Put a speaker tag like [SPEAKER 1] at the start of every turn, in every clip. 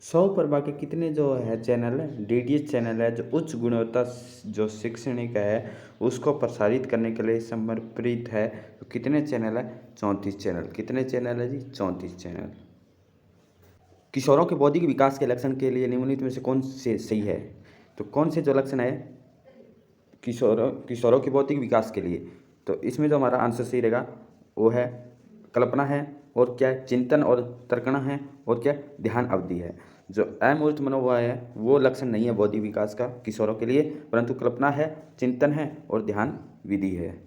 [SPEAKER 1] 100 पर बाकी कितने जो है चैनल है, डीडीएच चैनल है, जो उच्च गुणवत्ता जो शैक्षणिक है उसको प्रसारित करने के लिए समर्पित है। तो कितने चैनल है? 34 चैनल। कितने चैनल है जी? 34 चैनल। किशोरों के बौद्धिक विकास के लक्षण के लिए निम्नलिखित में से कौन से सही है? तो कौन से जो लक्षण है किशोरों के बौद्धिक विकास के लिए, तो इसमें जो हमारा आंसर सही रहेगा वो है कल्पना है, और क्या है? चिंतन और तर्कणा है, और क्या? ध्यान अवधि है। जो अमूर्त मनोभाव है वो लक्षण नहीं है बौद्धिक विकास का किशोरों के लिए, परंतु कल्पना है, चिंतन है और ध्यान विधि है।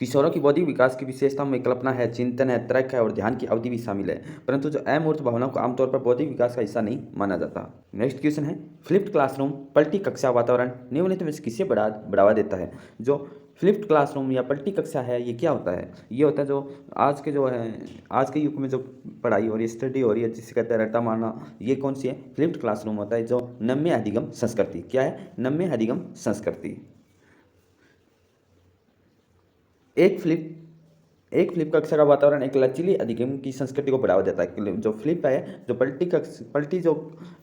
[SPEAKER 1] किशोरों की बौद्धिक विकास की विशेषताओं में कल्पना है, चिंतन है, तर्क है और ध्यान की अवधि भी शामिल है, परंतु जो अमूर्त भावनाओं को आमतौर पर बौद्धिक विकास का हिस्सा नहीं माना जाता। नेक्स्ट क्वेश्चन है, फ्लिप्ड क्लासरूम पलटी कक्षा वातावरण निम्नलिखित में से किसे बढ़ावा देता है? जो फ्लिप्ड क्लासरूम या पलटी कक्षा है ये क्या होता है? ये होता है जो आज के जो है आज के युग में जो पढ़ाई हो रही है, स्टडी हो रही है, जिसे कहते हैं रट्टा मारना, ये कौन सी है? फ्लिप्ड क्लासरूम होता है। जो नम्य अधिगम संस्कृति, क्या है? नम्य अधिगम संस्कृति। एक फ्लिप कक्षा का वातावरण एक लचीली अधिगम की संस्कृति को बढ़ावा देता है। जो फ्लिप है, जो पलटी जो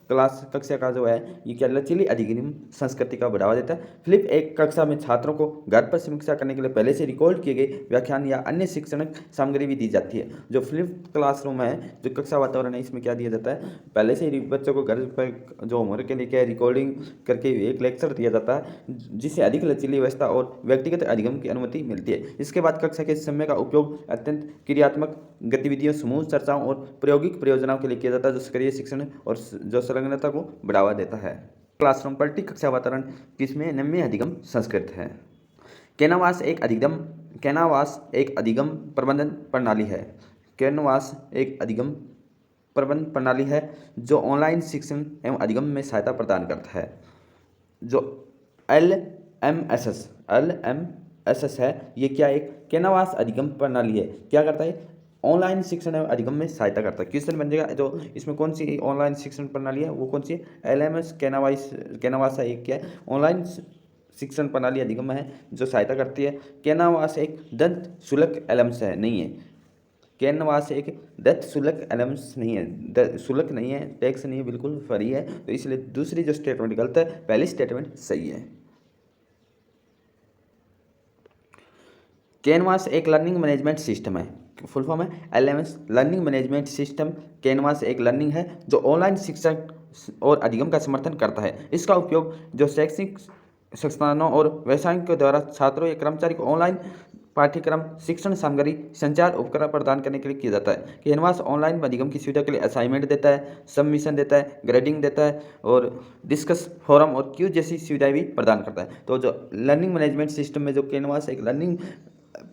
[SPEAKER 1] क्लास कक्षा का जो है, ये क्या लचीली अधिगम संस्कृति का बढ़ावा देता है। फ्लिप एक कक्षा में छात्रों को घर पर समीक्षा करने के लिए पहले से रिकॉर्ड किए गए व्याख्यान या अन्य शिक्षणिक सामग्री भी दी जाती है। जो फ्लिप क्लासरूम है, जो कक्षा वातावरण है, इसमें क्या दिया जाता है? पहले से ही बच्चों को घर पर जो होमवर्क के लिए क्या रिकॉर्डिंग करके एक लेक्चर दिया जाता है, जिससे अधिक लचीली व्यवस्था और व्यक्तिगत अधिगम की अनुमति मिलती है। इसके बाद कक्षा के समय का उपयोग अत्यंत क्रियात्मक गतिविधियों, समूह चर्चाओं और प्रायोगिक परियोजनाओं के लिए किया जाता है, जो सक्रिय शिक्षण और जो संलग्नता को बढ़ावा देता है। क्लासरूम पलटी कक्षा वातावरण किसमें? नम्य अधिगम संस्कृत है। कैनवास एक अधिगम प्रबंधन प्रणाली है। कैनवास एक अधिगम प्रबंधन प्रणाली है जो ऑनलाइन शिक्षण एवं अधिगम में सहायता प्रदान करता है। जो LMS है, ये क्या एक कैनवास अधिगम प्रणाली है। क्या करता है? ऑनलाइन शिक्षण एवं अधिगम में सहायता करता है। क्वेश्चन बन जाएगा जो इसमें कौन सी ऑनलाइन शिक्षण प्रणाली है, वो कौन सी है? LMS कैनवास है, एक क्या है? ऑनलाइन शिक्षण प्रणाली अधिगम है जो सहायता करती है। कैनवास एक दंत शुल्क एलएमएस है, नहीं है। कैनवास एक दत्त शुल्क एलएमएस नहीं है, शुल्क नहीं है, टैक्स नहीं है, बिल्कुल फ्री है। तो इसलिए दूसरी जो स्टेटमेंट गलत है, पहली स्टेटमेंट सही है। कैनवास एक लर्निंग मैनेजमेंट सिस्टम है, फुल फॉर्म है LMS, learning management system. Canvas एक लर्निंग है जो ऑनलाइन शिक्षा और अधिगम का समर्थन करता है। इसका उपयोग जो शैक्षणिक संस्थानों और व्यवसायों के द्वारा छात्रों या कर्मचारी को ऑनलाइन पाठ्यक्रम, शिक्षण सामग्री, संचार उपकरण प्रदान करने के लिए किया जाता है। कैनवास ऑनलाइन अधिगम की सुविधा के लिए असाइनमेंट देता है, सबमिशन देता है, ग्रेडिंग देता है और डिस्कस फोरम और क्यूज जैसी सुविधाएं भी प्रदान करता है। तो जो लर्निंग मैनेजमेंट सिस्टम में जो कैनवास एक लर्निंग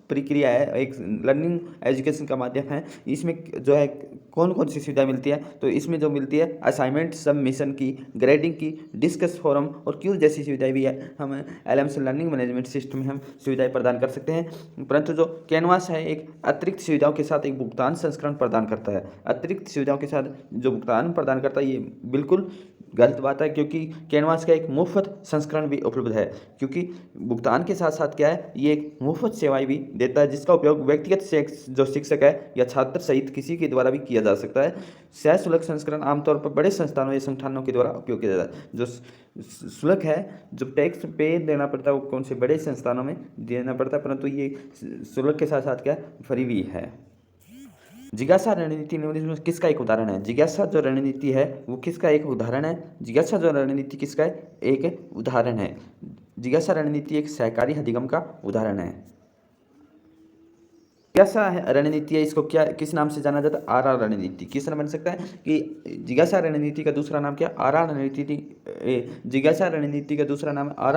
[SPEAKER 1] प्रक्रिया है, एक लर्निंग एजुकेशन का माध्यम है, इसमें जो है कौन कौन सी सुविधा मिलती है? तो इसमें जो मिलती है असाइनमेंट, सबमिशन की, ग्रेडिंग की, डिस्कस फोरम और क्यूज जैसी सुविधाएं भी है। हम LMS लर्निंग मैनेजमेंट सिस्टम में हम सुविधाएं प्रदान कर सकते हैं। परंतु जो कैनवास है एक अतिरिक्त सुविधाओं के साथ एक भुगतान संस्करण प्रदान करता है। अतिरिक्त सुविधाओं के साथ जो भुगतान प्रदान करता है, ये बिल्कुल गलत बात है, क्योंकि कैनवास का एक मुफ्त संस्करण भी उपलब्ध है। क्योंकि भुगतान के साथ साथ क्या है, ये एक मुफ्त सेवाएं भी देता है, जिसका उपयोग व्यक्तिगत जो शिक्षक है या छात्र सहित किसी के द्वारा भी किया जा सकता है। सशुल्क संस्करण आमतौर पर बड़े संस्थानों या संगठनों के द्वारा उपयोग किया जाता है। जो शुल्क है, जो टैक्स पे देना पड़ता है, वो कौन से बड़े संस्थानों में देना पड़ता है, परंतु ये शुल्क के साथ साथ क्या फ्री भी है। जिज्ञासा रणनीति निम्नलिखित में किसका एक उदाहरण है? जिज्ञासा जो रणनीति है वो किसका एक उदाहरण है? जिज्ञासा जो रणनीति किसका है? एक उदाहरण है। जिज्ञासा रणनीति एक सहकारी अधिगम का उदाहरण है। जिज्ञासा रणनीति है, इसको क्या किस नाम से जाना जाता है? आर रणनीति। किस नाम बन सकता है कि जिज्ञासा रणनीति का दूसरा नाम क्या? आर रणनीति। जिज्ञासा रणनीति का दूसरा नाम आर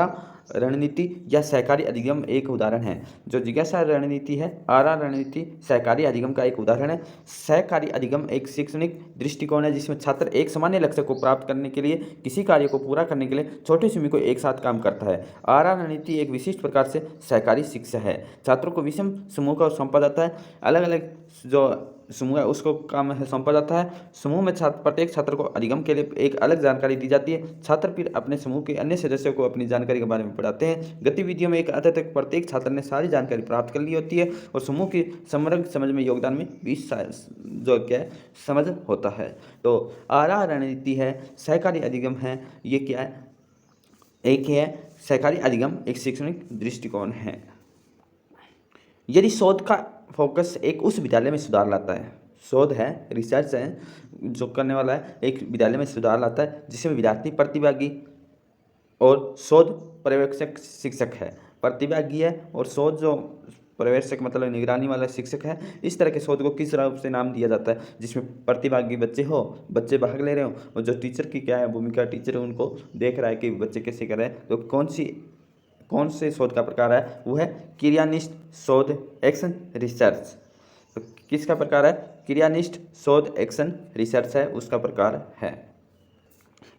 [SPEAKER 1] रणनीति या सहकारी अधिगम एक उदाहरण है। जो जिज्ञासा रणनीति है, आर रणनीति सहकारी अधिगम का एक उदाहरण है। सहकारी अधिगम एक शैक्षणिक दृष्टिकोण है जिसमें छात्र एक सामान्य लक्ष्य को प्राप्त करने के लिए किसी कार्य को पूरा करने के लिए छोटे समूह को एक साथ काम करता है। आर रणनीति एक विशिष्ट प्रकार से सहकारी शिक्षा है। छात्रों को विषम समूह का सौंपा जाता है। अलग अलग जो समूह है उसको काम है सौंपा जाता है। समूह में प्रत्येक छात्र को अधिगम के लिए एक अलग जानकारी दी जाती है। छात्र फिर अपने समूह के अन्य सदस्यों को अपनी जानकारी के बारे में बताते हैं। गतिविधियों में एक हद तक प्रत्येक छात्र ने सारी जानकारी प्राप्त कर ली होती है और समूह की समग्र समझ में योगदान में भी जो क्या है समझ होता है। तो आरा रणनीति है, सहकारी अधिगम है, ये क्या है, एक है सहकारी अधिगम एक शैक्षणिक दृष्टिकोण है। यदि शोध का फोकस एक उस विद्यालय में सुधार लाता है, शोध है, रिसर्च है जो करने वाला है, एक विद्यालय में सुधार लाता है जिसमें विद्यार्थी प्रतिभागी और शोध पर्यवेक्षक शिक्षक है, प्रतिभागी है और शोध जो पर्यवेक्षक मतलब निगरानी वाला शिक्षक है। इस तरह के शोध को किस रूप से नाम दिया जाता है, जिसमें प्रतिभागी बच्चे हो, बच्चे भाग ले रहे हो, और जो टीचर की क्या है भूमिका, टीचर उनको देख रहा है कि बच्चे कैसे कर रहे हैं। तो कौन से शोध का प्रकार है, वो है क्रियानिष्ठ शोध, एक्शन रिसर्च। तो किसका प्रकार है, क्रियानिष्ठ शोध एक्शन रिसर्च है, उसका प्रकार है।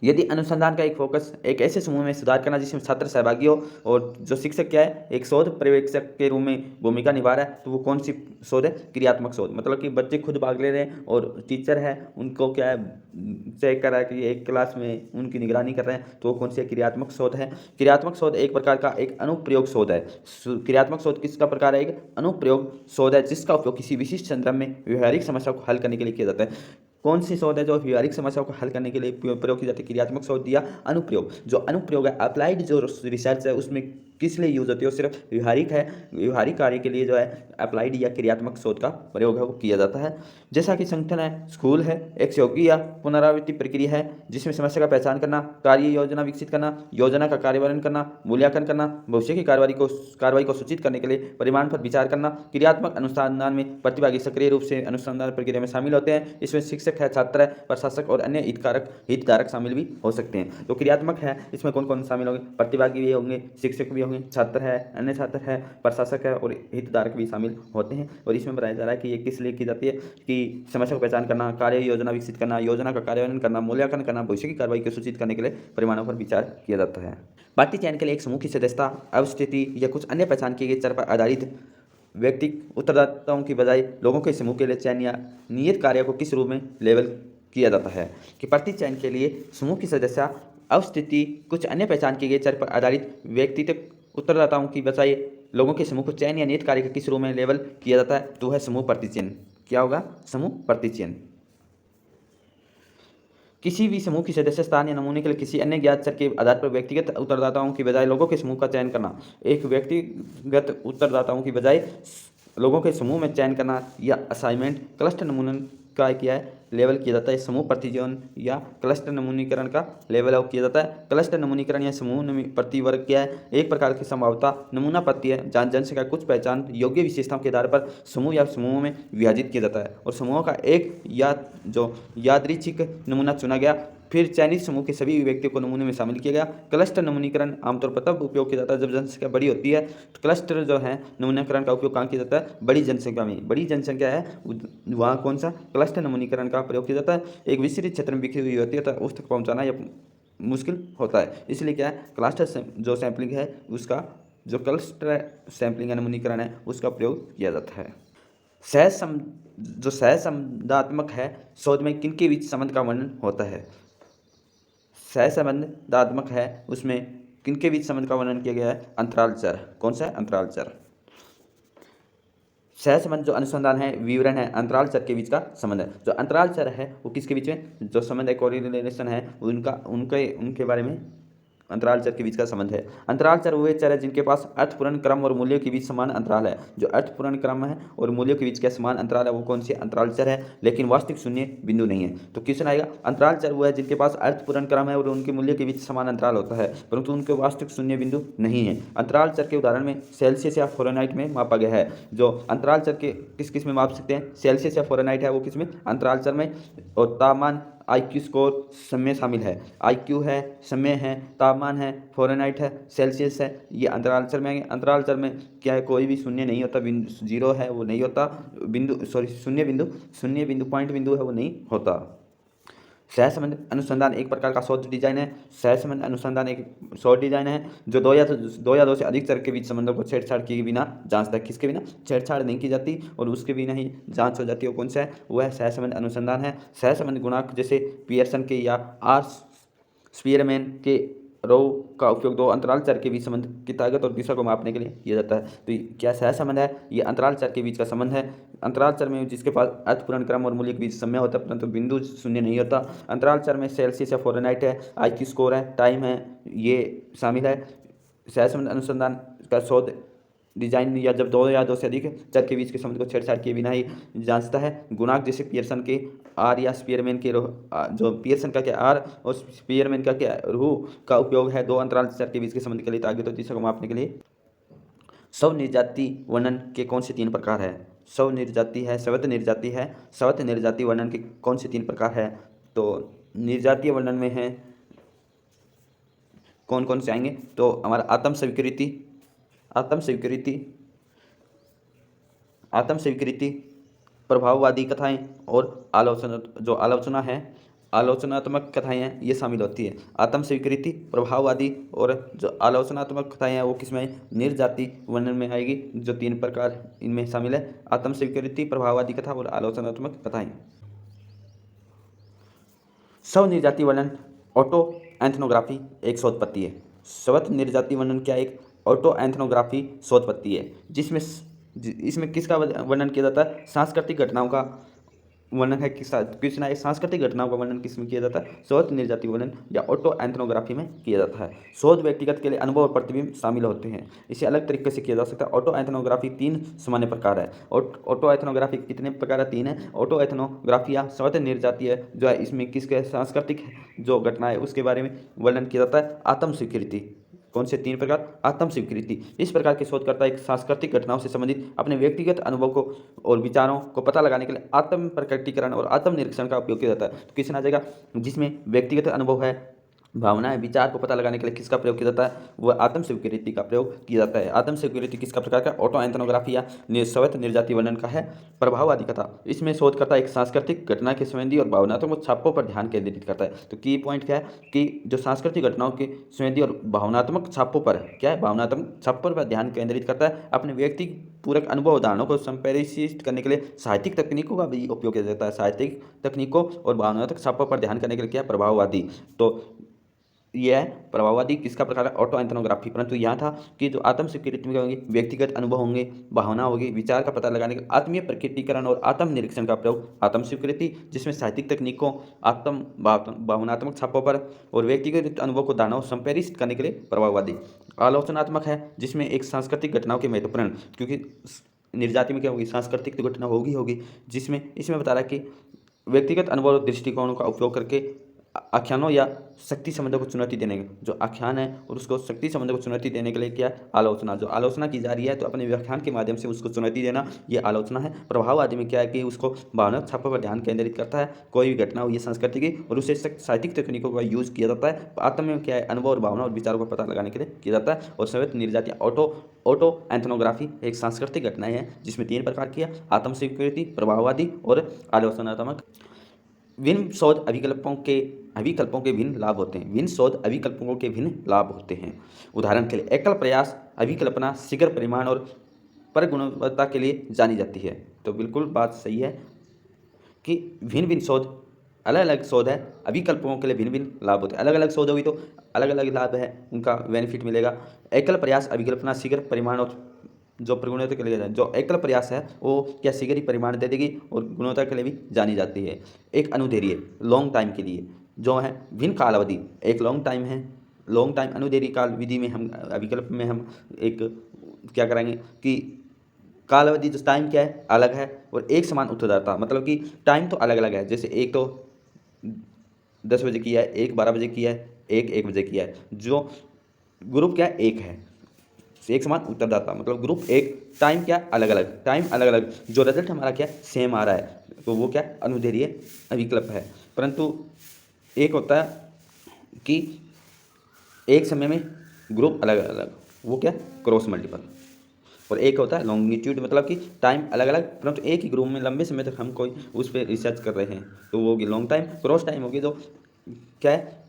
[SPEAKER 1] यदि अनुसंधान का एक फोकस एक ऐसे समूह में सुधार करना जिसमें छात्र सहभागी हो और जो शिक्षक क्या है एक शोध पर्यवेक्षक के रूप में भूमिका निभा रहा है, तो वो कौन सी शोध है, क्रियात्मक शोध। मतलब कि बच्चे खुद भाग ले रहे हैं और टीचर है उनको क्या है चेक कर रहा है कि एक क्लास में उनकी निगरानी कर रहे हैं, तो वो कौन सी क्रियात्मक शोध है। क्रियात्मक शोध एक प्रकार का एक अनुप्रयोग शोध है। क्रियात्मक शोध किसका प्रकार है, एक अनुप्रयोग शोध है जिसका उपयोग किसी विशिष्ट संदर्भ में व्यवहारिक समस्या को हल करने के लिए किया जाता है। कौन सी शोध है जो व्यवहारिक समस्याओं को हल करने के लिए प्रयोग की जाती है, क्रियात्मक शोध या अनुप्रयोग। जो अनुप्रयोग है अप्लाइड जो रिसर्च है उसमें किस लिए यूज होती है, वो सिर्फ व्यवहारिक है, व्यवहारिक कार्य के लिए जो है अप्लाइड या क्रियात्मक शोध का प्रयोग है वो किया जाता है। जैसा कि संगठन है, स्कूल है, एक सहयोगी या पुनरावृत्ति प्रक्रिया है जिसमें समस्या का पहचान करना, कार्य योजना विकसित करना, योजना का कार्यान्वयन करना, मूल्यांकन करना, भविष्य की कार्रवाई को सूचित करने के लिए परिमाण पर विचार करना। क्रियात्मक अनुसंधान में प्रतिभागी सक्रिय रूप से अनुसंधान प्रक्रिया में शामिल होते हैं। इसमें शिक्षक है, छात्र है, प्रशासक और अन्य हितधारक शामिल भी हो सकते हैं। तो क्रियात्मक है, इसमें कौन कौन शामिल होंगे, प्रतिभागी भी होंगे, शिक्षक भी होंगे, छात्र है, अन्य छात्र है, प्रशासक है और हितधारक भी शामिल होते हैं। और इसमें बताया जा रहा है कि ये किस लिए की जाती है कि समस्या को पहचान करना, कार्य योजना विकसित करना, योजना का कार्यान्वयन करना, मूल्यांकन करना, भविष्य की कार्रवाई को सूचित करने के लिए परिमाणों पर विचार किया जाता है। पार्टी चयन के लिए एक समूह की सदस्यता, अवस्थिति या कुछ अन्य पहचान किए गए चर पर आधारित व्यक्तिगत उत्तरदाताओं की बजाय लोगों के समूह के लिए चयन या नियत कार्य को किस रूप में लेबल किया जाता है। कि प्रति चयन के लिए समूह की सदस्यता, अवस्थिति, कुछ अन्य पहचान किए गए चर पर आधारित व्यक्तिगत उत्तरदाताओं की बजाय लोगों के समूह को चयन या नियत कार्य के किस रूप में लेबल किया जाता है, तो है समूह प्रतिचयन। क्या होगा, समूह प्रतिचयन। किसी भी समूह की सदस्य स्थान या नमूने के लिए किसी अन्य ज्ञात चर के आधार पर व्यक्तिगत उत्तरदाताओं की बजाय लोगों के समूह का चयन करना। एक व्यक्तिगत उत्तरदाताओं की बजाय लोगों के समूह में चयन करना या असाइनमेंट क्लस्टर नमूनन का किया है लेवल किया जाता है। समूह प्रतिचयन या क्लस्टर नमूनीकरण का लेवल किया जाता है। क्लस्टर नमूनीकरण या समूह प्रतिवर्ग क्या है, एक प्रकार की संभाव्यता नमूना पत्ती है जहाँ जनसंख्या कुछ पहचान योग्य विशेषताओं के आधार पर समूह या समूहों में विभाजित किया जाता है और समूहों का एक या जो यादृच्छिक नमूना चुना गया, फिर चयनित समूह के सभी व्यक्तियों को नमूने में शामिल किया गया। क्लस्टर नमूनीकरण आमतौर पर तब उपयोग किया जाता है जब जनसंख्या बड़ी होती है। तो क्लस्टर जो है नमूनीकरण का उपयोग कहाँ किया जाता है, बड़ी जनसंख्या में। बड़ी जनसंख्या है वहाँ कौन सा क्लस्टर नमूनीकरण का प्रयोग किया जाता है। एक विस्तृत क्षेत्र में बिखरी हुई होती है तो उस तक पहुँचाना या मुश्किल होता है, इसलिए क्या है क्लस्टर जो सैम्पलिंग है उसका, जो क्लस्टर सैम्पलिंग या नमूनीकरण है उसका प्रयोग किया जाता है। सहसंबंधात्मक है, शोध में किनके बीच संबंध का वर्णन होता है। सहसंबंधात्मक है, उसमें किनके बीच संबंध का वर्णन किया गया है, अंतराल चर। कौन सा है, अंतराल चर। सहसंबंध जो अनुसंधान है, विवरण है, अंतराल चर के बीच का संबंध है। जो अंतराल चर है वो किसके बीच में, जो संबंध है कोरिलेशन है उनके बारे में अंतराल चर के बीच का संबंध है। अंतराल चर वे चर है जिनके पास अर्थपूर्ण क्रम और मूल्यों के बीच समान अंतराल है। जो अर्थपूर्ण क्रम है और मूल्यों के बीच का समान अंतराल है वो कौन सी अंतराल चर है, लेकिन वास्तविक शून्य बिंदु नहीं है। तो क्वेश्चन आएगा, अंतराल चर वो है जिनके पास अर्थपूर्ण क्रम है और उनके मूल्य के बीच समान अंतराल होता है परंतु उनके वास्तविक शून्य बिंदु नहीं है। अंतराल चर के उदाहरण में सेल्सियस या फ़ारेनहाइट में मापा गया है। जो अंतराल चर के किस में माप सकते हैं, सेल्सियस या फ़ारेनहाइट है वो किस में, अंतराल चर में। और तापमान, IQ स्कोर समय शामिल है। IQ है, समय है, तापमान है, फ़ारेनहाइट है, सेल्सियस है, ये अंतराल चर में आएंगे। अंतराल चर में क्या है, कोई भी शून्य नहीं होता, जीरो है वो नहीं होता, शून्य बिंदु पॉइंट बिंदु है वो नहीं होता। सहसंबंध अनुसंधान एक प्रकार का शोध डिजाइन है। सहसंबंध अनुसंधान एक शोध डिजाइन है जो दो या दो से अधिक चर के बीच संबंधों को छेड़छाड़ किए बिना जांचता है। किसके बिना? छेड़छाड़ नहीं की जाती और उसके बिना ही जांच हो जाती है। वो कौन सा है? वो है सहसंबंध अनुसंधान है। सहसंबंध गुणांक जैसे पियर्सन के या आर स्पीयरमैन के रो का उपयोग दो अंतराल चर के बीच संबंध की ताकत और दिशा को मापने के लिए किया जाता है। तो क्या सहसंबंध है? ये अंतराल चर के बीच का संबंध है। अंतराल चर में जिसके पास अर्थपूर्ण क्रम और मूल्य के बीच समय होता है परंतु बिंदु शून्य नहीं होता। अंतराल चर में सेल्सियस या फ़ारेनहाइट है, IQ स्कोर है, टाइम है, ये शामिल है। सहसंबंध अनुसंधान का शोध डिजाइन या जब दो या दो से अधिक चर के बीच के संबंध को छेड़छाड़ किए बिना ही जांचता है। गुणांक जैसे पियर्सन के आर या स्पीयरमैन के जो पियर्सन का क्या आर और स्पीयरमैन का क्या रू का उपयोग है दो अंतराल चर के बीच के संबंध के लिए ताकत और दिशा को मापने के लिए। स्वनिर्जाति वर्णन के कौन से तीन प्रकार है? स्वनिर्जाति है, स्वत निर्जाति है। स्वत निर्जाति वर्णन के कौन से तीन प्रकार है? तो निर्जातीय वर्णन में है कौन कौन से आएंगे? तो हमारा आत्म स्वीकृति, आत्म स्वीकृति, आत्म स्वीकृति, प्रभाववादी कथाएं और आलोचना, जो आलोचना है आलोचनात्मक कथाएं हैं ये शामिल होती है। आत्म स्वीकृति, प्रभाववादी और जो आलोचनात्मक कथाएं हैं वो किसमें? निर्जाति वर्णन में आएगी। जो तीन प्रकार इनमें शामिल है, आत्म स्वीकृति, प्रभाववादी कथा और आलोचनात्मक कथाएं। स्व निर्जाति वर्णन ऑटो एंथनोग्राफी एक शोध पत्ती है। स्वत निर्जाति वर्णन क्या? एक ऑटो एंथनोग्राफी शोध पत्ती है जिसमें इसमें किसका वर्णन किया जाता है? सांस्कृतिक घटनाओं का वर्णन है। किसना एक सांस्कृतिक घटनाओं का वर्णन किसमें किया जाता है? शोध निर्जाति वर्णन या ऑटो एंथनोग्राफी में किया जाता है। शोध व्यक्तिगत के लिए अनुभव और प्रतिबिंब शामिल होते हैं। इसे अलग तरीके से किया जा सकता है। ऑटो एंथनोग्राफी तीन सामान्य प्रकार है। ऑटो एंथनोग्राफी कितने प्रकार है? तीन है। ऑटो एंथनोग्राफी या स्वतः निर्जाति है जो है इसमें किसके सांस्कृतिक जो घटना है उसके बारे में वर्णन किया जाता है। आत्म स्वीकृति, कौन से तीन प्रकार? आत्म स्वीकृति, इस प्रकार के शोधकर्ता एक सांस्कृतिक घटनाओं से संबंधित अपने व्यक्तिगत अनुभव को और विचारों को पता लगाने के लिए आत्म प्रकटीकरण और आत्म निरीक्षण का उपयोग किया जाता है। तो किसमें आ जाएगा? जिसमें व्यक्तिगत अनुभव है, भावनाएं, विचार को पता लगाने के लिए किसका प्रयोग किया जाता है? वह आत्म स्वीकृति का प्रयोग किया जाता है। आत्म स्वीकृति किसका प्रकार का? ऑटो एंथनोग्राफी या स्वत निर्जाति वर्णन का है। प्रभाववादी कथा, इसमें शोधकर्ता एक सांस्कृतिक घटना के संवेदी और भावनात्मक छापों पर ध्यान केंद्रित करता है। तो की पॉइंट क्या है कि जो सांस्कृतिक घटनाओं के संवेदी और भावनात्मक छापों पर क्या है? भावनात्मक छापों पर ध्यान केंद्रित करता है। अपने व्यक्ति पूरक अनुभव उदाहरणों को संप्रेषित करने के लिए साहित्यिक तकनीकों का भी उपयोग किया जाता है। साहित्यिक तकनीकों और भावनात्मक छापों पर ध्यान करने के लिए क्या है? प्रभाववादी। तो यह है प्रभाववादी किसका प्रकार है? ऑटो एंथनोग्राफी। परंतु यहाँ था कि जो आत्म स्वीकृति में होंगे, व्यक्तिगत अनुभव होंगे, भावना होगी, विचार का पता लगाने के आत्मीय प्रकटीकरण और आत्म निरीक्षण का प्रयोग आत्म स्वीकृति, जिसमें साहित्यिक तकनीकों, आत्म भावनात्मक छापों पर और व्यक्तिगत अनुभव को धारणाओं संप्रेषित करने के लिए प्रभाववादी। आलोचनात्मक है जिसमें एक सांस्कृतिक घटनाओं के महत्वपूर्ण, क्योंकि निर्जाति में क्या होगी? सांस्कृतिक तो घटना होगी जिसमें इसमें बता रहा है कि व्यक्तिगत अनुभव और दृष्टिकोणों का उपयोग करके आख्यानों या शक्ति संबंधों को चुनौती देने के जो आख्यान है और उसको शक्ति संबंधों को चुनौती देने के लिए क्या? आलोचना, जो आलोचना की जा रही है तो अपने व्याख्यान के माध्यम से उसको चुनौती देना, ये आलोचना है। प्रभाव आदि में क्या है कि उसको भावनात्मक छापों पर ध्यान केंद्रित करता है। कोई भी घटना हो ये संस्कृति की और उसे साहित्यिक तकनीकों का यूज किया जाता है। आत्म में क्या है? अनुभव और भावना और विचारों का पता लगाने के लिए किया जाता है। और स्वत निर्जाति ऑटो एंथनोग्राफी एक सांस्कृतिक घटनाएं है जिसमें तीन प्रकार की है: आत्म स्वीकृति, प्रभाववादी और आलोचनात्मक। विभिन्न शोध अभिकल्पों के भिन्न लाभ होते हैं। विभिन्न शोध अभिकल्पों के भिन्न लाभ होते हैं। उदाहरण के लिए एकल प्रयास अभिकल्पना शीघ्र परिमाण और पर गुणवत्ता के लिए जानी जाती है। तो बिल्कुल बात सही है कि भिन्न भिन्न शोध, अलग अलग शोध है, अभिकल्पों के लिए भिन्न भिन्न लाभ होते हैं। अलग अलग शोध होगी तो अलग अलग लाभ है, उनका बेनिफिट मिलेगा। एकल प्रयास अभिकल्पना शीघ्र परिमाण और जो गुणवत्ता के लिए, जो एकल प्रयास है वो क्या शीघ्र ही परिमाण दे देगी और गुणवत्ता के लिए भी जानी जाती है। एक अनुदैर्ध्य लॉन्ग टाइम के लिए जो है भिन्न काल अवधि, एक लॉन्ग टाइम है, लॉन्ग टाइम अनुदैर्ध्य काल विधि में हम अभिकल्प में हम एक क्या करेंगे कि काल अवधि जो टाइम क्या है अलग है और एक समान उत्तरदाता, मतलब कि टाइम तो अलग अलग है। जैसे एक तो 10 बजे किया है, एक 12 बजे किया है, एक 1 बजे किया है। जो ग्रुप क्या है? एक है, एक समान उत्तरदाता, मतलब ग्रुप एक, टाइम क्या? अलग अलग, टाइम अलग अलग, जो रिजल्ट हमारा क्या सेम आ रहा है तो वो क्या? अनुदैर्ध्य अभिकल्प है। परंतु एक होता है कि एक समय में ग्रुप अलग अलग, वो क्या? Cross multiple. और एक होता है लॉन्गिट्यूड, मतलब कि टाइम अलग अलग परंतु एक ही ग्रुप में लंबे समय तक हम कोई उस पर रिसर्च कर रहे हैं, तो वो होगी लॉन्ग टाइम। क्रॉस टाइम होगी तो क्या है,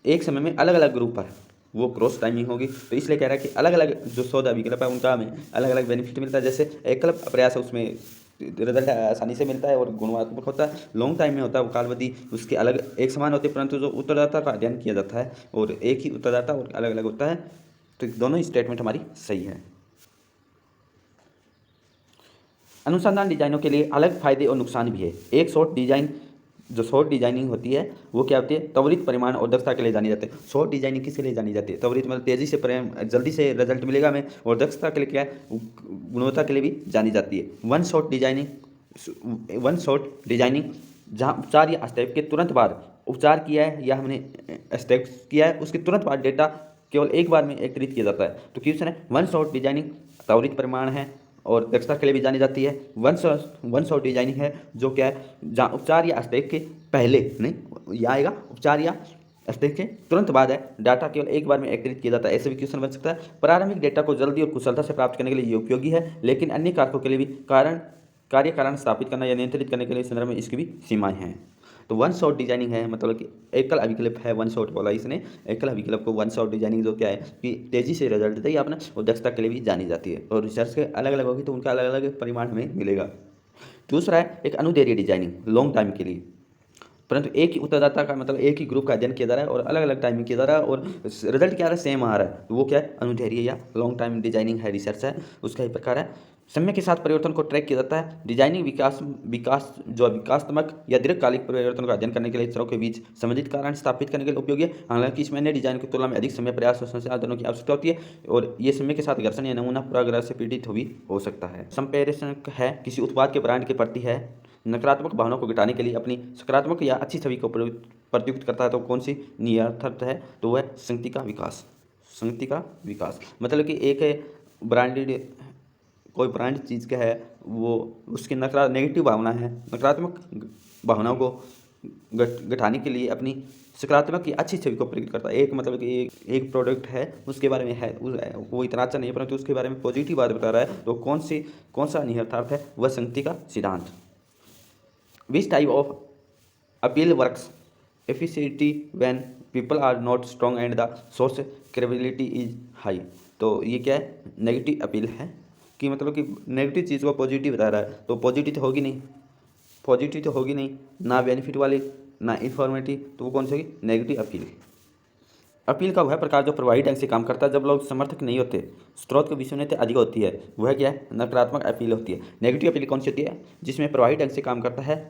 [SPEAKER 1] एक समय में अलग अलग ग्रुप पर, वो क्रॉस टाइमिंग होगी। तो इसलिए कह रहा है कि अलग अलग जो शोध विकल्प है उनका हमें अलग अलग बेनिफिट मिलता है। जैसे एकल प्रयास है उसमें रिजल्ट आसानी से मिलता है और गुणात्मक होता है। लॉन्ग टाइम में होता है वो कालावधि उसके अलग एक समान होती है, परंतु जो उत्तरदाता का अध्ययन किया जाता है और एक ही उत्तरदाता और अलग अलग होता है। तो दोनों ही स्टेटमेंट हमारी सही है। अनुसंधान डिजाइनों के लिए अलग फायदे और नुकसान भी है। एक शॉर्ट डिजाइन, जो शॉर्ट डिजाइनिंग होती है वो क्या होती है, त्वरित परिमाण और दक्षता के लिए जानी जाती है। शॉर्ट डिजाइनिंग किसके लिए जानी जाती है, त्वरित मतलब तेजी से जल्दी से रिजल्ट मिलेगा हमें, और दक्षता के लिए क्या है, गुणवत्ता के लिए भी जानी जाती है। वन शॉट डिजाइनिंग जहाँ उपचार या स्टेप के तुरंत बाद, उपचार किया है या हमने स्टेप किया है उसके तुरंत बाद डेटा केवल एक बार में एकत्रित किया जाता है। तो क्वेश्चन है वन शॉट डिजाइनिंग त्वरित परिमाण है और दक्षता के लिए भी जानी जाती है। वन शॉट डिजाइनिंग है जो क्या है, जहाँ उपचार या स्टेप के पहले नहीं, यह आएगा उपचार या स्टेप के तुरंत बाद है, डाटा केवल एक बार में एकत्रित किया जाता है। ऐसे भी क्वेश्चन बन सकता है। प्रारंभिक डेटा को जल्दी और कुशलता से प्राप्त करने के लिए ये उपयोगी है, लेकिन अन्य कारकों के लिए भी कार्य कारण स्थापित करना या नियंत्रित करने के लिए संदर्भ में इसकी भी सीमाएं हैं। तो वन शॉट डिजाइनिंग है मतलब कि एकल अभिकल्प है, वन शॉट बोला इसने, एकल अभिकल्प को वन शॉट डिजाइनिंग जो क्या है कि तेजी से रिजल्ट देता है अपना, और दक्षता के लिए भी जानी जाती है। और रिसर्च के अलग अलग होगी तो उनका अलग अलग परिमाण हमें मिलेगा। दूसरा है एक अनुदैर्ध्य डिजाइनिंग लॉन्ग टाइम के लिए, परंतु एक ही उत्तरदाता का मतलब एक ही ग्रुप का अध्ययन किया जा रहा है और अलग अलग टाइम में किया जा रहा है और रिजल्ट क्या आ रहा है, सेम आ रहा है, तो वो क्या है, अनुदैर्ध्य या लॉन्ग टाइम डिजाइनिंग है, रिसर्च है, उसका ही प्रकार है। समय के साथ परिवर्तन को ट्रैक किया जाता है। डिजाइनिंग विकासात्मक या दीर्घकालिक परिवर्तन का अध्ययन करने के लिए स्तरों के बीच संबंधित कारण स्थापित करने के लिए उपयोगी है। हालांकि इसमें अन्य डिजाइन की तुलना में अधिक समय, प्रयास और संसाधनों की आवश्यकता होती है और ये समय के साथ घर्षण या नमूना पूर्वाग्रह से पीड़ित भी हो सकता है। संप्रेषण है किसी उत्पाद के ब्रांड के प्रति है, नकारात्मक भावनाओं को घटाने के लिए अपनी सकारात्मक या अच्छी छवि को प्रयुक्त करता है। तो कौन सी नियर्थक है, तो वह संगति का विकास। संगति का विकास मतलब कि एक ब्रांडेड कोई ब्रांड चीज़ का है, वो उसकी नेगेटिव भावना है, नकारात्मक भावनाओं को घटाने के लिए अपनी सकारात्मक या अच्छी छवि को प्रकट करता है। एक मतलब कि एक प्रोडक्ट है उसके बारे में है, वो इतना अच्छा नहीं है परंतु उसके बारे में पॉजिटिव बात बता रहा है, तो कौन सा निहितार्थ है, वह संगति का सिद्धांत। Which type of appeal works efficiently when people are not strong and the source credibility is high? तो ये क्या है, नेगेटिव अपील है कि मतलब कि नेगेटिव चीज़ को पॉजिटिव बता रहा है, तो पॉजिटिव तो होगी नहीं, पॉजिटिव तो होगी नहीं, ना बेनिफिट वाली ना इन्फॉर्मेटिव, तो वो कौन सी होगी, नेगेटिव अपील। अपील का वह प्रकार जो प्रभावी ढंग से काम करता है जब लोग समर्थक नहीं होते, स्रोत की विश्वसनीयता अधिक होती है, वह क्या है, नकारात्मक अपील होती है। नेगेटिव अपील कौन सी होती है, जिसमें प्रभावी ढंग से काम करता है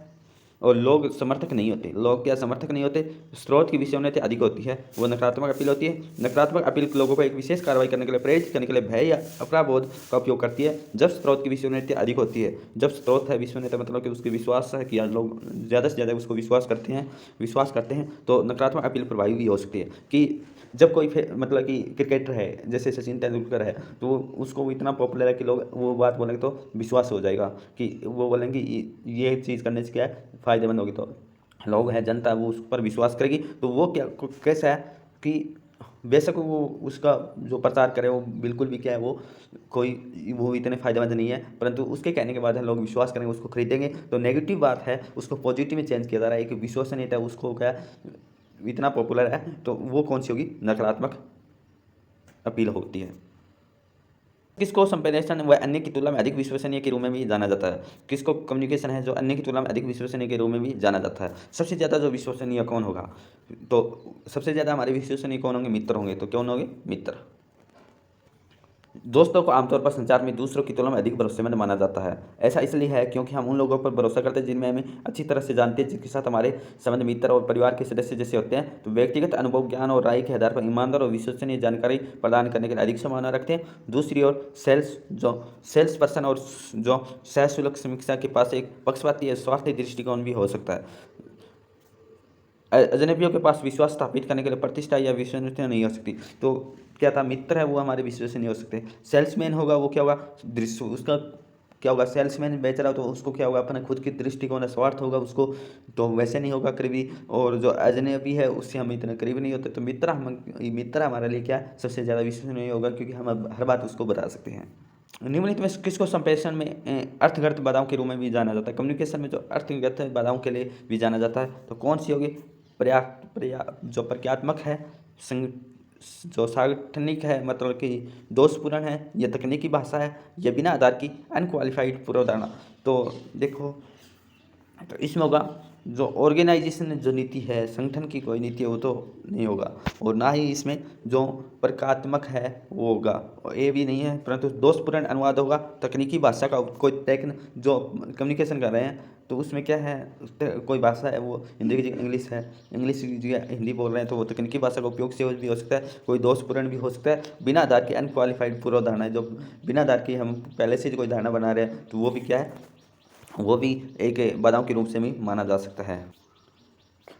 [SPEAKER 1] और लोग समर्थक नहीं होते, लोग क्या समर्थक नहीं होते, स्रोत की विश्वसनीयता अधिक होती है, वो नकारात्मक अपील होती है। नकारात्मक अपील लोगों को एक विशेष कार्रवाई करने के लिए प्रेरित करने के लिए भय या अपराधबोध का उपयोग करती है। जब स्रोत की विश्वसनीयता अधिक होती है, जब स्रोत है विश्वसनीयता मतलब कि उसकी विश्वास है कि लोग ज़्यादा से ज़्यादा उसको विश्वास करते हैं, तो नकारात्मक अपील प्रभावी भी हो सकती है। कि जब कोई मतलब कि क्रिकेटर है जैसे सचिन तेंदुलकर है, तो उसको वो इतना पॉपुलर है कि लोग वो बात बोलेंगे तो विश्वास हो जाएगा, कि वो बोलेंगे ये चीज़ करने से क्या है, फ़ायदेमंद होगी, तो लोग हैं जनता वो उस पर विश्वास करेगी। तो वो क्या कैसा है कि बेशक वो उसका जो प्रचार करे वो बिल्कुल भी क्या है, वो इतने फ़ायदेमंद नहीं है, परंतु उसके कहने के बाद है लोग विश्वास करेंगे, उसको खरीदेंगे। तो नेगेटिव बात है उसको पॉजिटिव में चेंज किया जा रहा है, एक विश्वसनीयता उसको क्या इतना पॉपुलर है, तो वो कौन सी होगी, नकारात्मक अपील होती है। किसको संप्रेषण व अन्य की तुलना में अधिक विश्वसनीय के रूप में भी जाना जाता है, किसको कम्युनिकेशन है जो अन्य की तुलना में अधिक विश्वसनीय के रूप में भी जाना जाता है। सबसे ज़्यादा जो विश्वसनीय कौन होगा, तो सबसे ज़्यादा हमारे विश्वसनीय कौन होंगे, मित्र होंगे। तो कौन होंगे, मित्र। दोस्तों को आमतौर पर संचार में दूसरों की तुलना में अधिक भरोसेमंद माना जाता है। ऐसा इसलिए है क्योंकि हम उन लोगों पर भरोसा करते हैं जिनमें हमें अच्छी तरह से जानते हैं, जिनके साथ हमारे संबंध मित्र और परिवार के सदस्य जैसे होते हैं। तो व्यक्तिगत अनुभव, ज्ञान और राय के आधार पर ईमानदार और विश्वसनीय जानकारी प्रदान करने के लिए अधिक संभावना रखते हैं। दूसरी ओर सेल्स पर्सन और जो सशुल्क समीक्षा के पास एक पक्षपाती या स्वार्थी दृष्टिकोण भी हो सकता है। अजनबियों के पास विश्वास स्थापित करने के लिए प्रतिष्ठा या विश्वसनीयता नहीं हो सकती। तो क्या था, मित्र है वो हमारे विश्वसनीय हो सकते हैं। सेल्समैन होगा वो क्या होगा, दृश्य उसका क्या होगा, सेल्समैन बेच रहा हो तो उसको क्या होगा, अपना खुद की दृष्टिकोण है, स्वार्थ होगा उसको, तो वैसे नहीं होगा करीबी। और जो अजनबी है उससे हम इतने करीब नहीं होते। तो मित्र हमारे लिए क्या सबसे ज़्यादा विश्वसनीय होगा, क्योंकि हम अब हर बात उसको बता सकते हैं। निम्नलिखित में किसको संप्रेषण में अर्थगत बाधाओं के रूप में भी जाना जाता है? कम्युनिकेशन में जो अर्थगत बाधाओं के लिए भी जाना जाता है, तो कौन सी होगी? जो प्रक्रियात्मक है, संग जो सांगठनिक है, मतलब कि दोषपूर्ण है, या तकनीकी भाषा है, या बिना आधार की अनक्वालिफाइड पूर्वधारणा। तो देखो, तो इसमें होगा जो ऑर्गेनाइजेशन जो नीति है, संगठन की कोई नीति है, वो तो नहीं होगा, और ना ही इसमें जो प्रकात्मक है वो होगा, और ये भी नहीं है, परंतु दोषपूर्ण अनुवाद होगा। तकनीकी भाषा का कोई जो कम्युनिकेशन कर रहे हैं, तो उसमें क्या है, कोई भाषा है वो हिंदी की जगह इंग्लिश है, इंग्लिश की जगह हिंदी बोल रहे हैं, तो वो तकनीकी भाषा का उपयोग से भी हो सकता है, कोई दोषपूर्ण भी हो सकता है। बिना आधार की अनक्वालिफाइड पूर्वधारणा है, जो बिना आधार की हम पहले से कोई धारणा बना रहे हैं, तो वो भी क्या है, वो भी एक बाधाओं के रूप से भी माना जा सकता है।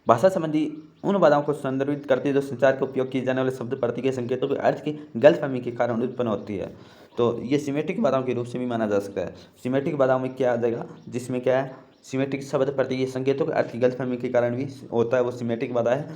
[SPEAKER 1] भाषा संबंधी उन बाधाओं को संदर्भित करती है जो संचार के उपयोग किए जाने वाले शब्द प्रतीक संकेतों के अर्थ की गलतफहमी के कारण उत्पन्न होती है। तो ये सिमेट्रिक बाधाओं के रूप से भी माना जा सकता है। सिमेट्रिक बाधाओं में क्या आ जाएगा, जिसमें क्या है, सिमेट्रिक शब्द प्रतीक संकेतों के अर्थ की गलतफहमी के कारण भी होता है, वो सिमेट्रिक बाधा है।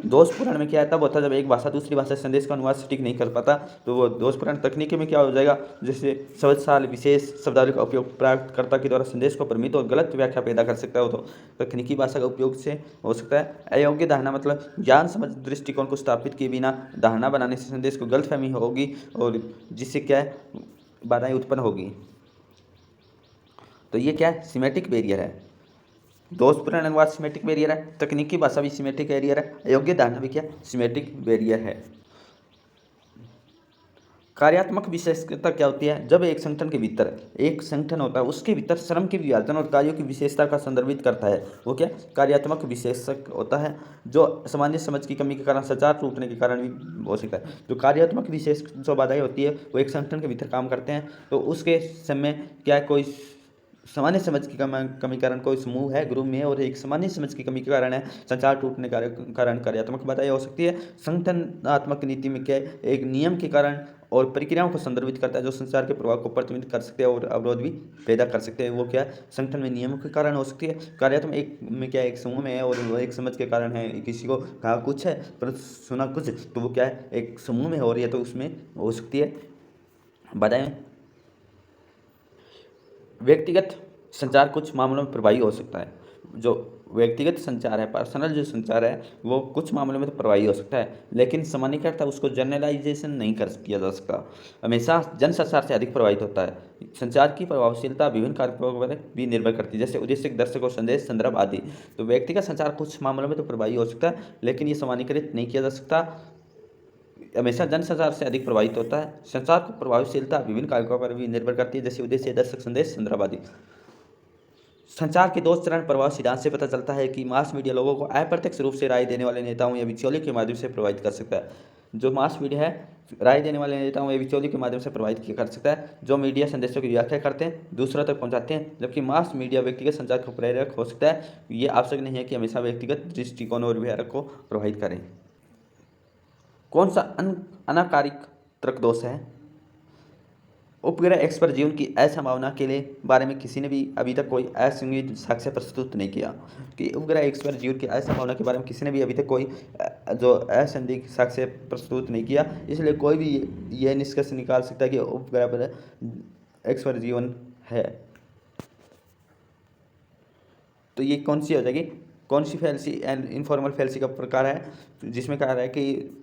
[SPEAKER 1] दोषपूर्ण में क्या है, तब होता है जब एक भाषा दूसरी भाषा संदेश का अनुवाद सटीक नहीं कर पाता, तो वो दोषपूर्ण। तकनीकी में क्या हो जाएगा, जैसे शब्दशाल विशेष शब्दावली का उपयोग प्राप्तकर्ता के द्वारा संदेश को भ्रमित और गलत व्याख्या पैदा कर सकता है, तो तकनीकी भाषा का उपयोग से हो सकता है। अयोग्य धारणा मतलब ज्ञान समझ दृष्टिकोण को स्थापित किए बिना धारणा बनाने से संदेश को गलतफहमी होगी, और जिससे क्या है, बाधाएं उत्पन्न होगी। तो ये क्या है, सिमेट्रिक बैरियर है। दोषपूर्ण अनुवाद सिमेट्रिक बैरियर है, तकनीकी भाषा भी सिमेट्रिक बैरियर है, अयोग्य धारणा भी क्या, सिमेट्रिक बैरियर है। कार्यात्मक विशेषता क्या होती है, जब एक संगठन के भीतर एक संगठन होता है, उसके भीतर श्रम के विभाजन और कार्यों की विशेषता का संदर्भित करता है, वो क्या, कार्यात्मक विशेषक होता है। जो सामान्य समझ की कमी के कारण, संचार टूटने के कारण भी हो सकता है। जो कार्यात्मक विशेष जो बाधाएं होती है, वो एक संगठन के भीतर काम करते हैं, तो उसके समय क्या, कोई सामान्य समझ की कमी कारण कोई समूह है, ग्रुप में है, और एक सामान्य समझ की कमी के कारण है, संचार टूटने के कारण कार्यात्मक बाधाएं हो सकती है। संगठनात्मक नीति में क्या है, एक नियम के कारण और प्रक्रियाओं को संदर्भित करता है, जो संचार के प्रभाव को प्रतिबंधित कर सकते हैं और अवरोध भी पैदा कर सकते हैं, वो क्या है, संगठन में नियमों के कारण हो सकती है। कार्यात्मक एक में क्या है, एक समूह में है और वो एक समझ के कारण है, किसी को कहा कुछ है पर सुना कुछ, तो वो क्या है, एक समूह में हो रही है, तो उसमें हो सकती है बाधाएं। व्यक्तिगत संचार कुछ मामलों में प्रभावी हो सकता है। जो व्यक्तिगत संचार है, पर्सनल जो संचार है, वो कुछ मामलों में तो प्रभावी हो सकता है, लेकिन सामान्यतः उसको जनरलाइजेशन नहीं कर किया जा सकता। हमेशा जन संचार से अधिक प्रभावित होता है। संचार की प्रभावशीलता विभिन्न कारकों पर भी निर्भर करती है, जैसे उद्देश्य, दर्शक और संदेश, संदर्भ आदि। तो व्यक्तिगत संचार कुछ मामलों में तो प्रभावी हो सकता है, लेकिन ये सामान्यीकृत नहीं किया जा सकता, हमेशा जन संचार से अधिक प्रभावित होता है। संचार की प्रभावशीलता विभिन्न कारकों पर भी निर्भर करती है, जैसे उद्देश्य, दर्शक, संदेश, संदर्भ आदि। संचार के 2 चरण प्रभाव सिद्धांत से पता चलता है कि मास मीडिया लोगों को अप्रत्यक्ष रूप से राय देने वाले नेताओं या बिचौलियों के माध्यम से प्रभावित कर सकता है। जो मास मीडिया है, राय देने वाले नेताओं या बिचौलियों के माध्यम से प्रभावित कर सकता है। जो मीडिया संदेशों की व्याख्या करते हैं, दूसरों तक पहुंचाते हैं, जबकि मास मीडिया व्यक्तिगत संचार का प्रेरक हो सकता है। ये आवश्यक नहीं है कि हमेशा व्यक्तिगत दृष्टिकोण और व्यवहार को प्रभावित करें। कौन सा अनाकारिक तर्क दोष है? उपग्रह एक्स पर जीवन की असंभावना के लिए बारे में किसी ने भी अभी तक कोई असंदिग्ध साक्ष्य प्रस्तुत नहीं किया, कि उपग्रह एक्स पर जीवन की असंभावना के बारे में किसी ने भी अभी तक कोई जो असंदिग्ध साक्ष्य प्रस्तुत नहीं किया, इसलिए कोई भी यह निष्कर्ष निकाल सकता है कि उपग्रह पर एक्स पर जीवन है। तो ये कौन सी हो जाएगी, कौन सी फैल्सी एंड इनफॉर्मल फैल्सी का प्रकार है, जिसमें कहा रहा है कि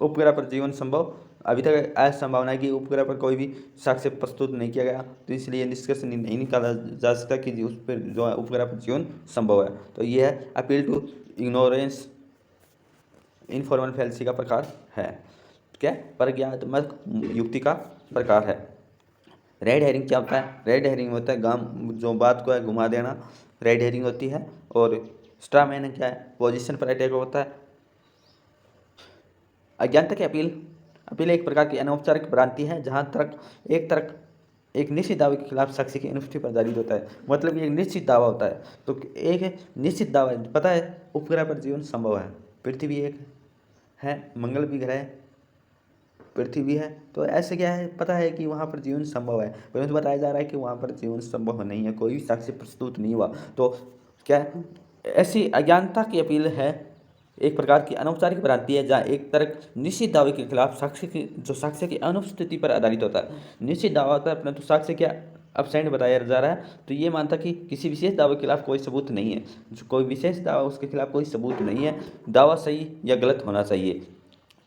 [SPEAKER 1] उपग्रह पर जीवन संभव, अभी तक असंभावना है कि उपग्रह पर कोई भी साक्ष्य प्रस्तुत नहीं किया गया, तो इसलिए निष्कर्ष नहीं निकाला जा सकता कि उस पर जो है उपग्रह पर जीवन संभव है। तो ये है अपील टू इग्नोरेंस, इनफॉर्मल फैल्सी का प्रकार है। क्या, प्रज्ञात्मक युक्ति का प्रकार है। रेड हेरिंग क्या होता है? रेड हेरिंग होता है गाम जो बात को है घुमा देना, रेड हेरिंग होती है। और स्ट्रा मैन क्या है? पोजीशन पर अटैक होता है। अज्ञानता की अपील एक प्रकार की अनौपचारिक भ्रांति है, जहाँ तर्क एक निश्चित दावे के खिलाफ साक्षी की अनुपस्थिति पर आधारित होता है। मतलब ये एक निश्चित दावा होता है, तो एक निश्चित दावा है, पता है उपग्रह पर जीवन संभव है, पृथ्वी एक है, मंगल भी ग्रह है, पृथ्वी भी है, तो ऐसे क्या है, पता है कि वहाँ पर जीवन संभव है, परंतु बताया जा रहा है कि वहाँ पर जीवन संभव नहीं है, कोई भी साक्ष्य प्रस्तुत नहीं हुआ। तो क्या है, ऐसी अज्ञानता की अपील है एक प्रकार की अनौपचारिक भ्रांति है जहाँ एक तर्क निश्चित दावे के खिलाफ साक्ष्य की अनुपस्थिति पर आधारित होता है। निश्चित दावा होता है परंतु साक्ष्य क्या एब्सेंट बताया जा रहा है, तो ये मानता कि किसी विशेष दावे के खिलाफ कोई सबूत नहीं है, जो कोई विशेष दावा उसके खिलाफ कोई सबूत नहीं है, दावा सही या गलत होना चाहिए।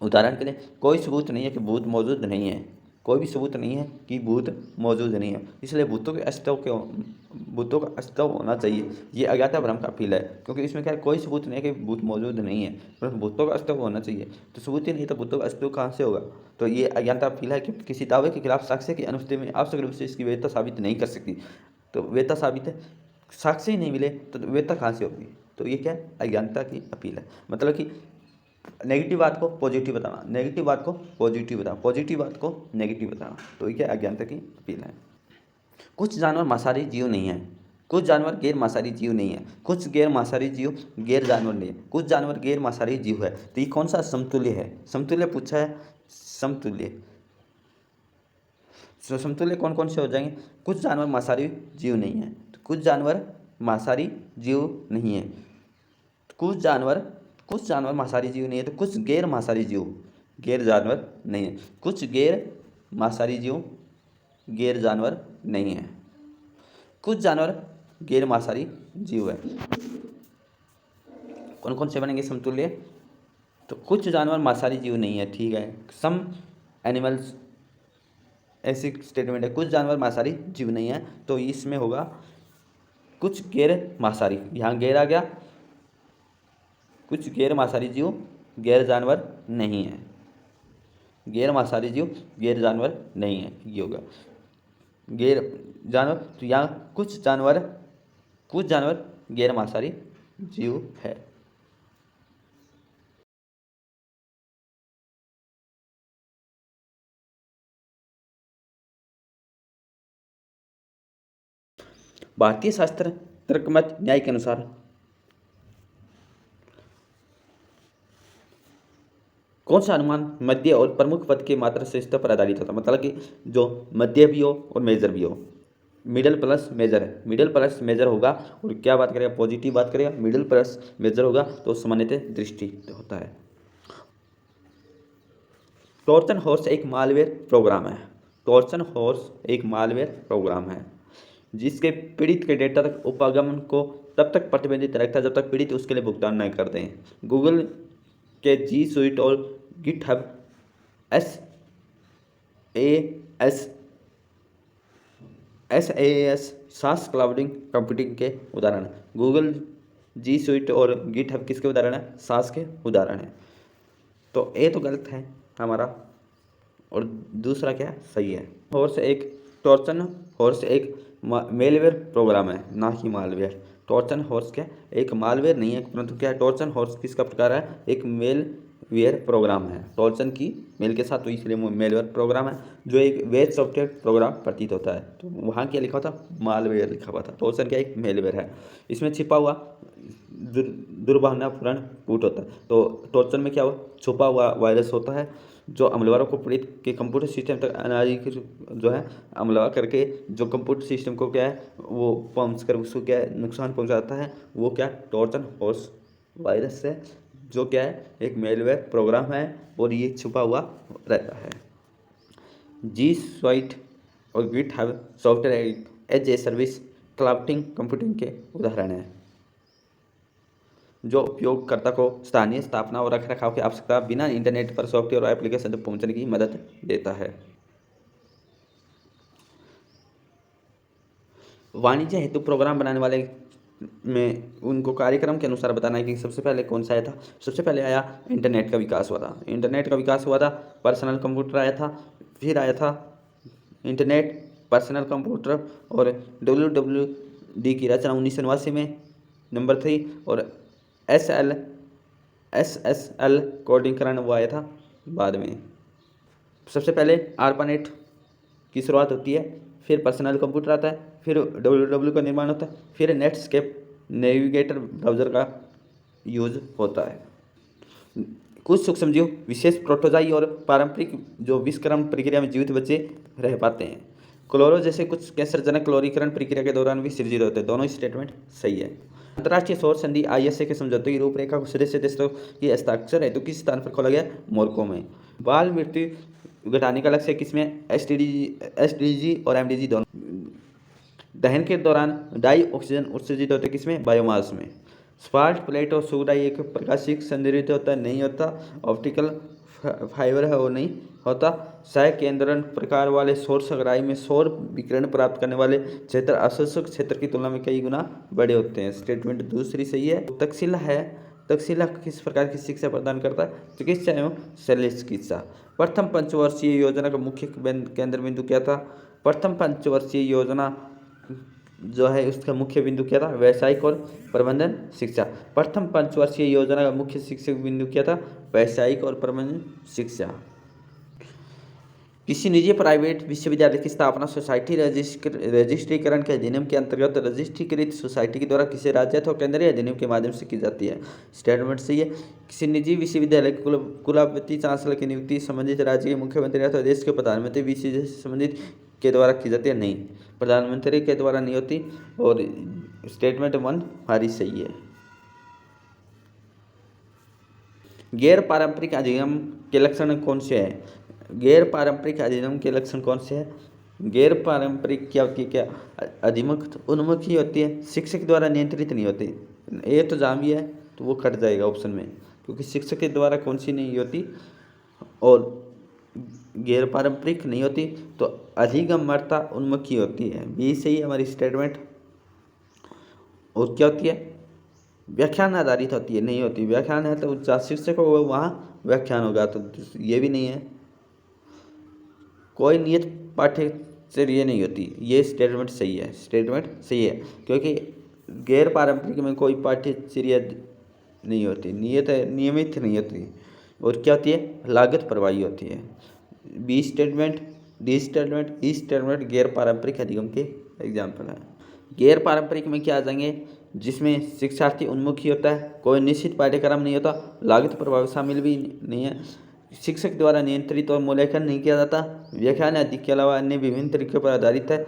[SPEAKER 1] उदाहरण के लिए कोई सबूत नहीं है कि भूत मौजूद नहीं है, कोई भी सबूत नहीं है कि भूत मौजूद नहीं है, इसलिए भूतों का अस्तित्व होना चाहिए। ये अज्ञाता भ्रम का अपील है, क्योंकि इसमें क्या है, कोई सबूत नहीं है कि भूत मौजूद नहीं है, परंतु भूतों का अस्तित्व होना चाहिए। तो सबूत ही नहीं तो भूतों का अस्तित्व कहाँ से होगा। तो ये अज्ञाता अपील है कि किसी दावे के खिलाफ साक्ष्य की अनुपस्थिति में आवश्यक रूप से इसकी वैधता साबित नहीं कर सकती। तो वैधता साबित है, साक्ष्य ही नहीं मिले तो वैधता कहाँ से होगी। तो ये क्या है, अज्ञानता की अपील है। मतलब कि नेगेटिव बात को पॉजिटिव बताना, नेगेटिव बात को पॉजिटिव बताना, पॉजिटिव बात को नेगेटिव बताना, तो ये क्या अज्ञानता की अपील है। कुछ जानवर मांसाहारी जीव नहीं है, कुछ जानवर गैर मांसाहारी जीव नहीं है, कुछ गैर मांसाहारी जीव गैर जानवर नहीं है, कुछ जानवर गैर मांसाहारी जीव है। तो ये कौन सा समतुल्य है, समतुल्य पूछा है, समतुल्य। तो समतुल्य कौन कौन से हो जाएंगे, कुछ जानवर मांसाहारी जीव नहीं है, तो कुछ जानवर मांसाहारी जीव नहीं है, कुछ जानवर मांसाहारी जीव नहीं है, तो कुछ गैर मांसाहारी जीव गैर जानवर नहीं है, कुछ गैर मांसाहारी जीव गैर जानवर नहीं है, कुछ जानवर गैर मांसाहारी जीव है। कौन कौन से बनेंगे समतुल्य, तो कुछ जानवर मांसाहारी जीव नहीं है, ठीक है, सम एनिमल्स ऐसी स्टेटमेंट है, कुछ जानवर मांसाहारी जीव नहीं है, तो इसमें होगा कुछ गैर मांसाहारी, यहाँ गैर आ गया, कुछ गैर मांसाहारी जीव गैर जानवर नहीं है, गैर मांसाहारी जीव गैर जानवर नहीं है, ये होगा गैर जानवर। तो यहाँ कुछ जानवर गैर मांसाहारी जीव है। भारतीय शास्त्र तर्कमत न्याय के अनुसार कौन सा अनुमान मध्य और प्रमुख पद के मात्रा श्रेष्ठता पर आधारित होता है। मतलब कि जो मध्य भी हो और मेजर भी हो, मिडल प्लस मेजर है, मिडल प्लस मेजर होगा और क्या बात करेगा, पॉजिटिव बात करेगा, मिडल प्लस मेजर होगा तो सामान्यतः दृष्टि होता है। टॉर्चन हॉर्स एक मालवेयर प्रोग्राम है, टॉर्चन हॉर्स एक मालवेयर प्रोग्राम है जिसके पीड़ित के डेटा तक उपागमन को तब तक प्रतिबंधित रखता है जब तक पीड़ित उसके लिए भुगतान न कर दें। गूगल के जी स्वीट और गिटहब SaaS सास क्लाउडिंग कंप्यूटिंग के उदाहरण हैं। गूगल जी स्वीट और गिटहब किसके उदाहरण है, सास के उदाहरण हैं। तो ए तो गलत है हमारा और दूसरा क्या सही है। टॉर्चन हॉर्स एक मेलवेयर प्रोग्राम है, ना कि मालवेयर। टॉर्चन हॉर्स क्या एक मालवेयर नहीं है, परंतु क्या टॉर्चन हॉर्स किसका प्रकार है, एक मेलवेयर प्रोग्राम है, टॉर्चन की मेल के साथ, तो इसलिए मेलवेयर प्रोग्राम है जो एक वेब सॉफ्टवेयर प्रोग्राम प्रतीत होता है। तो वहाँ क्या लिखा था, मालवेयर लिखा हुआ था। टॉर्चन क्या एक मेलवेयर है, इसमें छिपा हुआ दुर्भावनापूर्ण कूट होता है। तो टॉर्चन में क्या हुआ, छुपा हुआ वायरस होता है जो हमलावरों को पीड़ित के कंप्यूटर सिस्टम तक अनाधिकृत जो है हमला करके जो कंप्यूटर सिस्टम को क्या है वो पहुँच कर उसको क्या है नुकसान पहुंचाता है, वो क्या टॉर्चन हॉर्स वायरस है जो क्या है एक मेलवेयर प्रोग्राम है और ये छुपा हुआ रहता है। जी स्वाइट और GitHub software as a service clouding computing के उदाहरण हैं जो उपयोगकर्ता को स्थानीय स्थापना और रखरखाव की आवश्यकता बिना इंटरनेट पर सॉफ्टवेयर और एप्लीकेशन तक पहुंचने की मदद देता है। वाणिज्य हेतु प्रोग्राम बनाने वाले में उनको कार्यक्रम के अनुसार बताना है कि सबसे पहले कौन सा आया था। सबसे पहले आया इंटरनेट का विकास हुआ था, इंटरनेट का विकास हुआ था, पर्सनल कंप्यूटर आया था, फिर आया था इंटरनेट, पर्सनल कंप्यूटर और WWD की रचना 1989 में नंबर 3 और SSL कोडिंगकरण वो आया था बाद में। सबसे पहले ARPANET की शुरुआत होती है, फिर पर्सनल कंप्यूटर आता है, फिर WWW का निर्माण होता है, फिर नेटस्केप नेविगेटर ब्राउज़र का यूज होता है। कुछ सूक्ष्मजीव विशेष प्रोटोजाई और पारंपरिक जो विषकरण प्रक्रिया में जीवित बचे रह पाते हैं। क्लोरो जैसे कुछ कैंसरजनक क्लोरीकरण प्रक्रिया के दौरान भी सृजित होते हैं। दोनों स्टेटमेंट सही है। अंतर्राष्ट्रीय सौर संधि ISA के समझौते की रूपरेखा को सदस्य देशों की हस्ताक्षर है तो किस स्थान पर खोला गया? मोरक्को में। बाल मृत्यु घटाने का लक्ष्य किसमें? SDG और MDG दोनों। दहन के दौरान डाई ऑक्सीजन उत्सर्जित होते किसमें? बायोमास में। स्पार्ट प्लेट और सुगडाई एक प्रकाशिक संदर्भित होता है? नहीं होता। ऑप्टिकल फाइबर है वो नहीं होता। सकेंद्रण प्रकार वाले सौर संग्राही में सौर विकिरण प्राप्त करने वाले क्षेत्र अशोषक क्षेत्र की तुलना में कई गुना बड़े होते हैं। स्टेटमेंट दूसरी सही है। तक्षशिला है, तक्षशिला किस प्रकार की शिक्षा प्रदान करता है? चिकित्सा एवं शल्य चिकित्सा। प्रथम पंचवर्षीय योजना का मुख्य केंद्र बिंदु क्या था? प्रथम पंचवर्षीय योजना जो है उसका मुख्य बिंदु क्या था? व्यावसायिक और प्रबंधन शिक्षा। प्रथम पंचवर्षीय योजना का मुख्य शिक्षक बिंदु क्या था? व्यावसायिक और प्रबंधन शिक्षा। किसी निजी प्राइवेट विश्वविद्यालय की स्थापना सोसाइटी रजिस्ट्रीकरण के अधिनियम के अंतर्गत रजिस्ट्रीकृत सोसाइटी के द्वारा किसी राज्य अथवा केंद्रीय अधिनियम के माध्यम से की जाती है। स्टेटमेंट सही है। किसी निजी विश्वविद्यालय के कुलपति चांसलर की नियुक्ति संबंधित राज्य के मुख्यमंत्री अथवा देश के प्रधानमंत्री विषय से संबंधित के द्वारा की जाती है? नहीं, प्रधानमंत्री के द्वारा नहीं होती। और स्टेटमेंट 1 हमारी सही है। गैर पारंपरिक अधिगम के लक्षण कौन से हैं? गैर पारंपरिक अधिगम के लक्षण कौन से हैं? गैर पारंपरिक क्या होती है? क्या उन्मुख ही होती है, शिक्षक द्वारा नियंत्रित नहीं होती। ये तो जामी है तो वो कट जाएगा ऑप्शन में, क्योंकि शिक्षक के द्वारा कौन सी नहीं होती और गैर पारंपरिक नहीं होती तो अधिगम्यता उन्मुखी होती है। बी सही है हमारी स्टेटमेंट। और क्या होती है? व्याख्यान आधारित होती है? नहीं होती। व्याख्यान है तो जहाँ शिक्षक होगा वहाँ व्याख्यान होगा, तो ये भी नहीं है। कोई नियत पाठ्यचर्या नहीं होती, ये स्टेटमेंट सही है। स्टेटमेंट सही है क्योंकि गैर पारंपरिक में कोई पाठ्यचर्या नहीं होती, नियमित नहीं होती। और क्या होती है? लागत प्रभावी होती है। B statement, D statement, E statement गैर पारंपरिक अधिगम के एग्जाम्पल हैं। गैर पारंपरिक में क्या आ जाएंगे? जिसमें शिक्षार्थी उन्मुखी होता है, कोई निश्चित पाठ्यक्रम नहीं होता, लागत प्रभाव शामिल भी नहीं है, शिक्षक द्वारा नियंत्रित और मूल्यांकन नहीं किया जाता, व्याख्यान आदि के अलावा अन्य विभिन्न तरीकों पर आधारित है,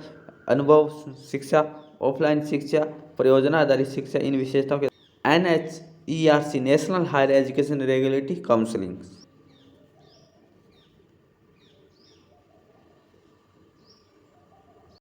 [SPEAKER 1] अनुभव शिक्षा, ऑफलाइन शिक्षा, परियोजना आधारित शिक्षा इन विशेषताओं के NHERC National Higher Education Regulatory counselling